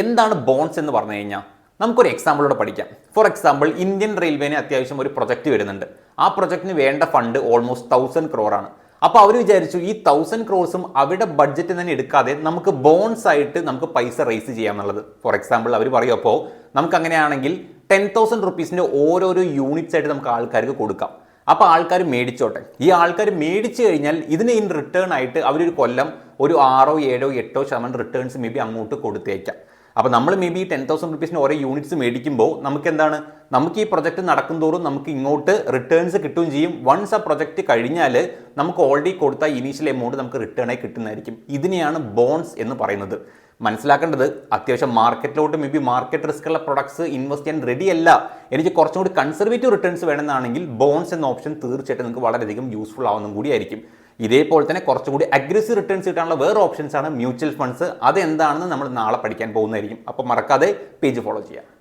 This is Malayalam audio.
എന്താണ് ബോൺസ് എന്ന് പറഞ്ഞു കഴിഞ്ഞാൽ നമുക്കൊരു എക്സാമ്പിളോടെ പഠിക്കാം. ഫോർ എക്സാമ്പിൾ, ഇന്ത്യൻ റെയിൽവേന് അത്യാവശ്യം ഒരു പ്രൊജക്ട് വരുന്നുണ്ട്. ആ പ്രൊജക്ടിന് വേണ്ട ഫണ്ട് ഓൾമോസ്റ്റ് 1000 crore ആണ്. അപ്പോൾ അവർ വിചാരിച്ചു ഈ 1000 crores അവരുടെ ബഡ്ജറ്റ് തന്നെ എടുക്കാതെ നമുക്ക് ബോൺസ് ആയിട്ട് നമുക്ക് പൈസ റേസ് ചെയ്യാന്നുള്ളത്. ഫോർ എക്സാമ്പിൾ അവർ പറയും, അപ്പോൾ നമുക്ക് അങ്ങനെയാണെങ്കിൽ 10,000 rupees ഓരോരോ യൂണിറ്റ്സ് ആയിട്ട് നമുക്ക് ആൾക്കാർക്ക് കൊടുക്കാം. അപ്പോൾ ആൾക്കാർ മേടിച്ചോട്ടെ. ഈ ആൾക്കാർ മേടിച്ചു കഴിഞ്ഞാൽ ഇതിന് ഇൻ റിട്ടേൺ ആയിട്ട് അവരൊരു കൊല്ലം ഒരു 6, 7, 8% റിട്ടേൺസ് മേ ബി അങ്ങോട്ട് കൊടുത്തേക്കാം. അപ്പോൾ നമ്മൾ മേ ബി 10,000 rupees ഓരോ യൂണിറ്റ്സ് മേടിക്കുമ്പോൾ നമുക്ക് എന്താണ്, നമുക്ക് ഈ പ്രൊജക്ട് നടക്കും തോറും നമുക്ക് ഇങ്ങോട്ട് റിട്ടേൺസ് കിട്ടുകയും ചെയ്യും. വൺസ് ആ പ്രൊജക്ട് കഴിഞ്ഞാൽ നമുക്ക് ഓൾറെഡി കൊടുത്ത ഇനീഷ്യൽ എമൗണ്ട് നമുക്ക് റിട്ടേൺ ആയി കിട്ടുന്നതായിരിക്കും. ഇതിനെയാണ് ബോൺസ് എന്ന് പറയുന്നത്. മനസ്സിലാക്കേണ്ടത്, അത്യാവശ്യം മാർക്കറ്റിലോട്ട് മേ ബി മാർക്കറ്റ് റിസ്ക് ഉള്ള പ്രൊഡക്ട്സ് ഇൻവെസ്റ്റ് ചെയ്യാൻ റെഡി അല്ല, എനിക്ക് കുറച്ചും കൂടി കൺസർവേറ്റീവ് റിട്ടേൺസ് വേണമെന്നാണെങ്കിൽ ബോൺസ് എന്ന ഓപ്ഷൻ തീർച്ചയായിട്ടും നിങ്ങൾക്ക് വളരെയധികം യൂസ്ഫുൾ ആവുന്നതും കൂടിയായിരിക്കും. ഇതേപോലെ തന്നെ കുറച്ചുകൂടി അഗ്രസീവ് റിട്ടേൺസ് കിട്ടാനുള്ള വേറെ ഓപ്ഷൻസ് ആണ് മ്യൂച്വൽ ഫണ്ട്സ്. അതെന്താണെന്ന് നമ്മൾ നാളെ പഠിക്കാൻ പോകുന്നതായിരിക്കും. അപ്പോൾ മറക്കാതെ പേജ് ഫോളോ ചെയ്യാം.